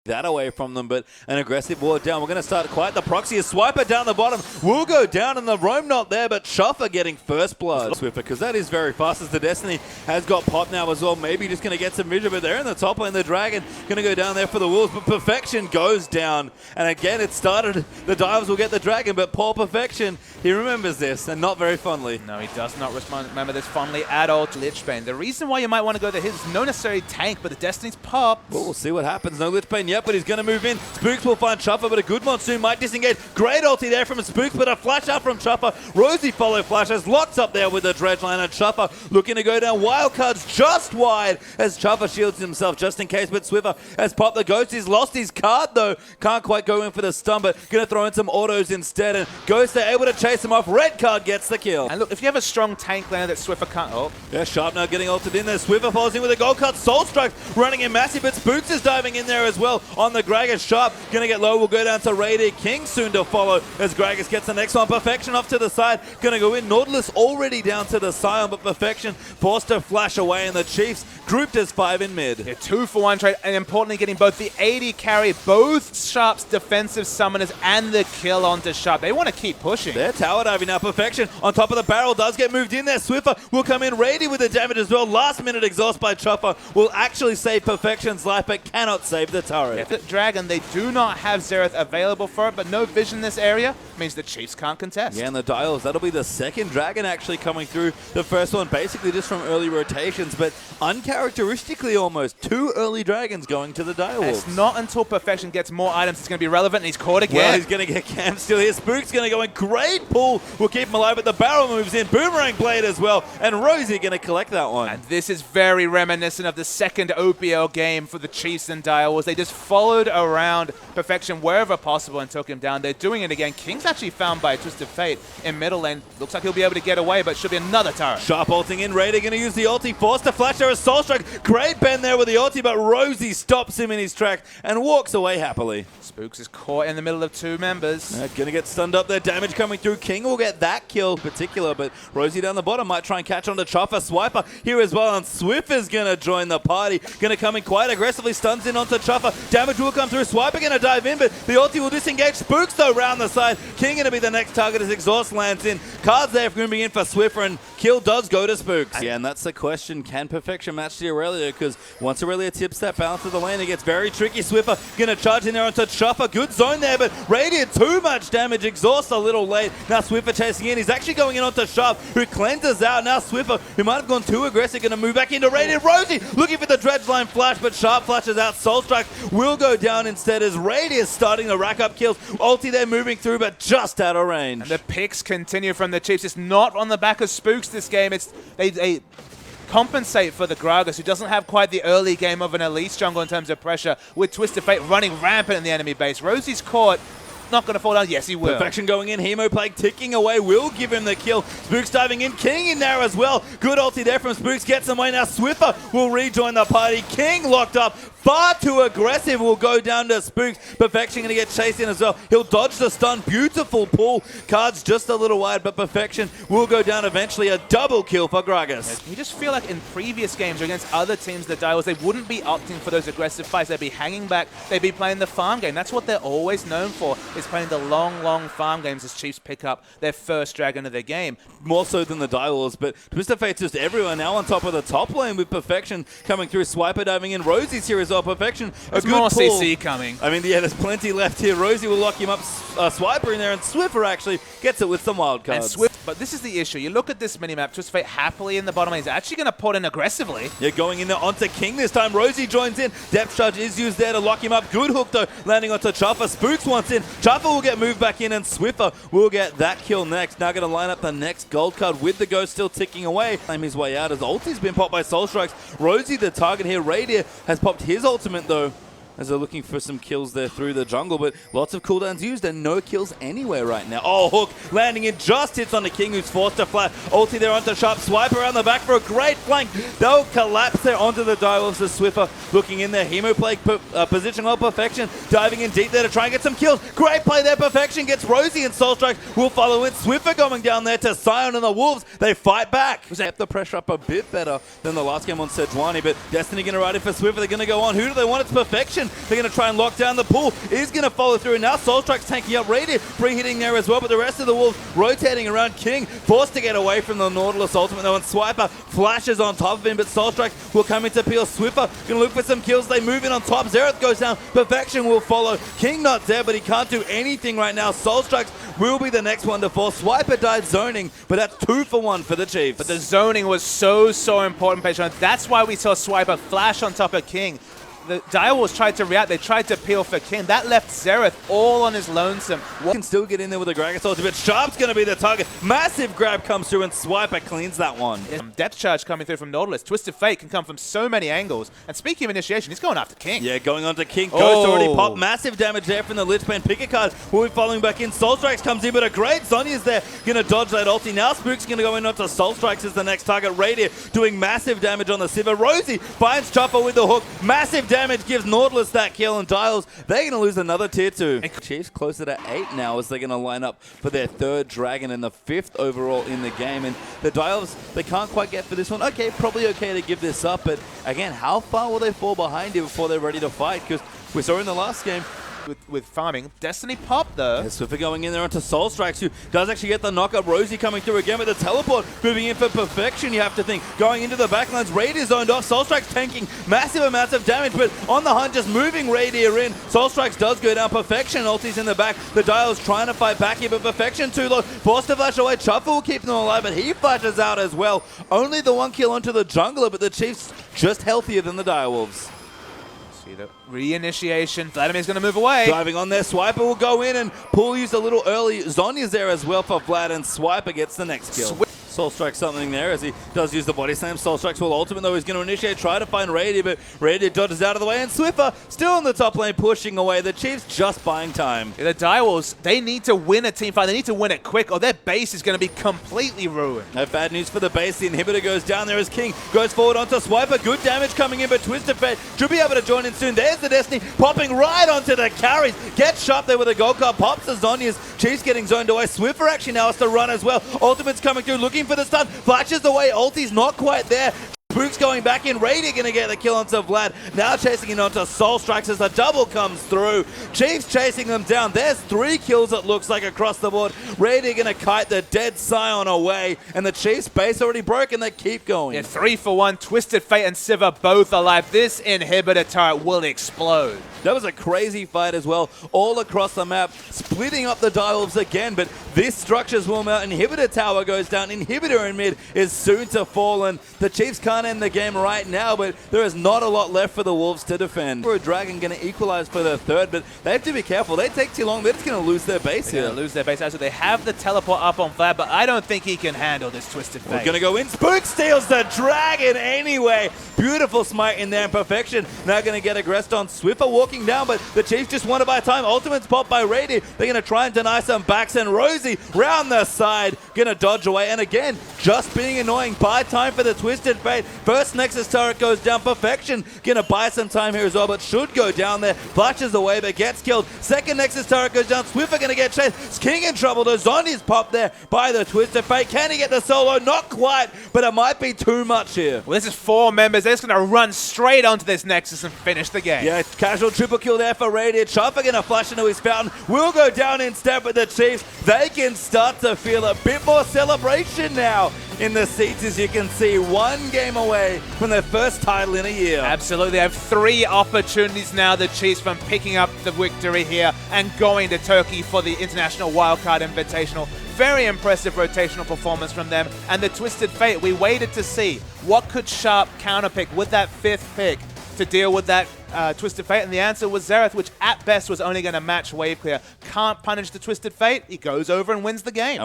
that away from them, but an aggressive ward down. We're going to start quite the proxy. A Swiper down the bottom will go down, and the roam not there, but Chuffer getting first blood. Swiffer, because that is very fast as the Destiny has got pop now as well. Maybe just going to get some vision, but they're in the top lane. The Dragon going to go down there for the Wolves, but Perfection goes down. And again, it started, the Divers will get the Dragon, but poor Perfection, he remembers this, and not very fondly. No, he does not remember this fondly at all to Lichbane. The reason why you might want to go to his is no necessary tank, but the Destiny's pop. Well, we'll see what happens. No Lichbane yet, but he's going to move in. Spookz will find Chuffer, but a good Monsoon might disengage. Great ulti there from Spookz, but a flash out from Chuffer. Rosey follow flashes, locks up there with the Dredge line, and Chuffer looking to go down. Wildcards just wide as Chuffer shields himself just in case, but Swiffer has popped the Ghost. He's lost his card though. Can't quite go in for the stun, but going to throw in some autos instead, and Ghost are able to chase him off. Red card gets the kill. And look, if you have a strong tank laner that Swiffer can't... Oh. Yeah, Sharp now getting ulted in there. Swiffer falls in with a gold card. SoulStrikes running in massive, but Spookz is diving in there as well on the Gragas. Sharp going to get low. We'll go down to Raydere. King soon to follow as Gragas gets the next one. Perfection off to the side. Going to go in. Nautilus already down to the Sion, but Perfection forced to flash away, and the Chiefs grouped as 5 in mid. Yeah, 2-for-1 trade, and importantly getting both the AD carry, both Sharp's defensive summoners, and the kill onto Sharp. They want to keep pushing. They're tower diving now. Perfection on top of the barrel does get moved in there. Swiffer will come in ready with the damage as well. Last minute exhaust by Chuffer will actually save Perfection's life, but cannot save the turret. Yeah, the Dragon, they do not have Xerath available for it, but no vision in this area means the Chiefs can't contest. Yeah, and the Dials, that'll be the second Dragon actually coming through. The first one basically just from early rotations, but uncharacteristically almost. 2 early Dragons going to the Direwolves. It's not until Perfection gets more items it's going to be relevant, and he's caught again. Well, he's going to get camped still here. Spook's going to go in. Great pull. We'll keep him alive, but the barrel moves in. Boomerang Blade as well, and Rosey going to collect that one. And this is very reminiscent of the second OPL game for the Chiefs and Direwolves. They just followed around Perfection wherever possible and took him down. They're doing it again. King's actually found by a twist of fate in middle lane. Looks like he'll be able to get away, but should be another turret. Sharp ulting in. Raydere going to use the ulti. Forced to flash there as SoulStrike. Great bend there with the ulti, but Rosey stops him in his tracks and walks away happily. Spookz is caught in the middle of 2 members. Going to get stunned up there. Damage coming through. King will get that kill in particular, but Rosey down the bottom might try and catch on to Chuffer. Swiper here as well, and Swiffer's going to join the party. Going to come in quite aggressively. Stuns in onto Chuffer. Damage will come through. Swiper going to dive in, but the ulti will disengage. Spookz though round the side. King going to be the next target as exhaust lands in. Cards there going to be in for Swiffer, and kill does go to Spookz. Yeah, and that's the question. Can Perfection match the Irelia? Because once Irelia tips that balance of the lane, it gets very tricky. Swiffer going to charge in there onto Chuffer. Good zone there, but Raydere too much damage. Exhaust a little late. Now Swiffer chasing in. He's actually going in onto Sharp, who cleanses out. Now Swiffer, who might have gone too aggressive, going to move back into Raydere. Rosey looking for the Dredge line flash, but Sharp flashes out. SoulStrike will go down instead as Raydere is starting to rack up kills. Ulti there moving through, but just out of range. And the picks continue from the Chiefs. It's not on the back of Spookz this game. It's they compensate for the Gragas, who doesn't have quite the early game of an Elise jungle in terms of pressure, with Twisted Fate running rampant in the enemy base. Rosey's caught. Not going to fall down. Yes, he will. Perfection going in. Hemo Plague ticking away. Will give him the kill. Spookz diving in. King in there as well. Good ulti there from Spookz. Gets him away. Now Swiffer will rejoin the party. King locked up. Far too aggressive. Will go down to Spookz. Perfection going to get chased in as well. He'll dodge the stun. Beautiful pull. Cards just a little wide, but Perfection will go down eventually. A double kill for Gragas. You just feel like in previous games or against other teams, the Dials, they wouldn't be opting for those aggressive fights. They'd be hanging back. They'd be playing the farm game. That's what they're always known for, is playing the long farm games as Chiefs pick up their first Dragon of the game. More so than the Direwolves, but Twisted Fate's just everywhere now on top of the top lane with Perfection coming through. Swiper diving in. Rosey's here as well. Perfection, there's a good more pull. CC coming. I mean, yeah, there's plenty left here. Rosey will lock him up. Swiper in there, and Swiffer actually gets it with some wild cards. But this is the issue. You look at this minimap, Twisted Fate happily in the bottom lane. He's actually going to put in aggressively. Yeah, going in there onto King this time. Rosey joins in. Depth charge is used there to lock him up. Good hook though, landing onto Chuffer. Spookz wants in. Chuffer will get moved back in, and Swiffer will get that kill next. Now going to line up the next gold card with the Ghost still ticking away. Claim his way out as ulti's been popped by SoulStrikes. Rosey the target here. Raydere has popped his ultimate though, as they're looking for some kills there through the jungle, but lots of cooldowns used and no kills anywhere right now. Oh, hook landing in, just hits on the King, who's forced to flat. Ulti there onto Sharp, swipe around the back for a great flank. They'll collapse there onto the Direwolves. The Swiffer looking in there. Hemo Plague position well. Perfection diving in deep there to try and get some kills. Great play there. Perfection gets Rosey, and SoulStrikes will follow in. Swiffer going down there to Sion, and the Wolves, they fight back. Kept the pressure up a bit better than the last game on Sejuani, but Destiny going to ride it for Swiffer. They're going to go on. Who do they want? It's Perfection. Perfection. They're going to try and lock down the pool. Is going to follow through. Now SoulStrikes tanking up Raydere, pre-hitting there as well, but the rest of the Wolves rotating around King, forced to get away from the Nautilus ultimate though, and Swiper flashes on top of him, but SoulStrikes will come into peel. Swiffer going to look for some kills. They move in on top. Xerath goes down. Perfection will follow. King not there, but he can't do anything right now. SoulStrikes will be the next one to fall. Swiper died zoning, but that's 2 for 1 for the Chiefs. But the zoning was so important, Patreon. That's why we saw Swiper flash on top of King. The Direwolves tried to react. They tried to peel for King. That left Xerath all on his lonesome. Can still get in there with a Gragas ultimate. Sharp's going to be the target. Massive grab comes through and Swiper cleans that one. Depth charge coming through from Nautilus. Twisted Fate can come from so many angles. And speaking of initiation, he's going after King. Yeah, going on to King. Ghost already popped. Massive damage there from the Lich Bane. Pick a card. Will be following back in. SoulStrikes comes in, but a great Zonya's there. Going to dodge that ulti. Now Spookz going to go in onto SoulStrikes as the next target. Raydere doing massive damage on the Sivir. Rosey finds Chuffer with the hook. Massive damage gives Nautilus that kill, and Dials, they're going to lose another tier 2. Chiefs closer to 8 now as they're going to line up for their 3rd dragon and the 5th overall in the game. And the Dials, they can't quite get for this one. Okay, probably okay to give this up, but again, how far will they fall behind here before they're ready to fight? Because we saw in the last game, with farming. Destiny popped though. Yeah, Swiffer going in there onto SoulStrikes, who does actually get the knockup. Rosey coming through again with the teleport, moving in for Perfection, you have to think. Going into the backlines, Raydere zoned off. SoulStrikes tanking massive amounts of damage, but on the hunt, just moving Raydere in. SoulStrikes does go down. Perfection ultis in the back. The Dial's trying to fight back here, but Perfection too low. Forced to flash away. Chuffer will keep them alive, but he flashes out as well. Only the 1 kill onto the jungler, but the Chiefs just healthier than the Direwolves. The reinitiation. Vladimir's going to move away. Driving on there. Swiper will go in and Pool used a little early. Zonya's there as well for Vlad, and Swiper gets the next kill. SoulStrikes something there as he does use the body slam. SoulStrikes will ultimate though. He's going to initiate, try to find Raydere, but Raydere dodges out of the way, and Swiffer still in the top lane pushing away. The Chiefs just buying time. Yeah, the Direwolves, they need to win a team fight. They need to win it quick or their base is going to be completely ruined. No bad news for the base. The inhibitor goes down there as King goes forward onto Swiper. Good damage coming in, but Twisted Fate should be able to join in soon. There's the Destiny popping right onto the carries. Gets sharp there with a gold card. Pops the Zonya's. Chiefs getting zoned away. Swiffer actually now has to run as well. Ultimate's coming through looking for the stun. Flashes away. Ulti's not quite there. Spookz going back in. Raydere going to get the kill onto Vlad. Now chasing in onto SoulStrikes as the double comes through. Chiefs chasing them down. There's 3 kills it looks like across the board. Raydere going to kite the dead Sion away. And the Chiefs base already broken. They keep going. Yeah, 3 for 1. Twisted Fate and Sivir both alive. This inhibitor turret will explode. That was a crazy fight as well, all across the map, splitting up the Direwolves again, but this structures will mount. Inhibitor tower goes down. Inhibitor in mid is soon to fall, and the Chiefs can't end the game right now, but there is not a lot left for the Wolves to defend. For a Dragon going to equalize for the 3rd, but they have to be careful. They take too long, they're just going to lose their base here. They're going to lose their base. Actually, they have the teleport up on Vlad, but I don't think he can handle this Twisted Fate. We're going to go in. Spookz steals the Dragon anyway. Beautiful smite in there in Perfection. Now going to get aggressed on Swiffer walking down, but the Chiefs just want to buy time. Ultimate's popped by Raydere. They're going to try and deny some backs, and Rosey round the side, going to dodge away. And again, just being annoying. Buy time for the Twisted Fate. First Nexus turret goes down. Perfection going to buy some time here as well, but should go down there. Flashes away, but gets killed. Second Nexus turret goes down. Swiffer going to get chased. King in trouble. The Zonya's popped there by the Twisted Fate. Can he get the solo? Not quite, but it might be too much here. Well, this is 4 members. They're just going to run straight onto this Nexus and finish the game. Yeah, casual triple kill there for Raydere. Chuffer going to flash into his fountain. Will go down instead, but the Chiefs, they can start to feel a bit more celebration now in the seats, as you can see. 1 game away from their first title in a year. Absolutely. They have 3 opportunities now, the Chiefs, from picking up the victory here and going to Turkey for the International Wildcard Invitational. Very impressive rotational performance from them. And the Twisted Fate, we waited to see what could Sharp counterpick with that 5th pick to deal with that Twisted Fate, and the answer was Xerath, which at best was only going to match wave clear. Can't punish the Twisted Fate. He goes over and wins the game.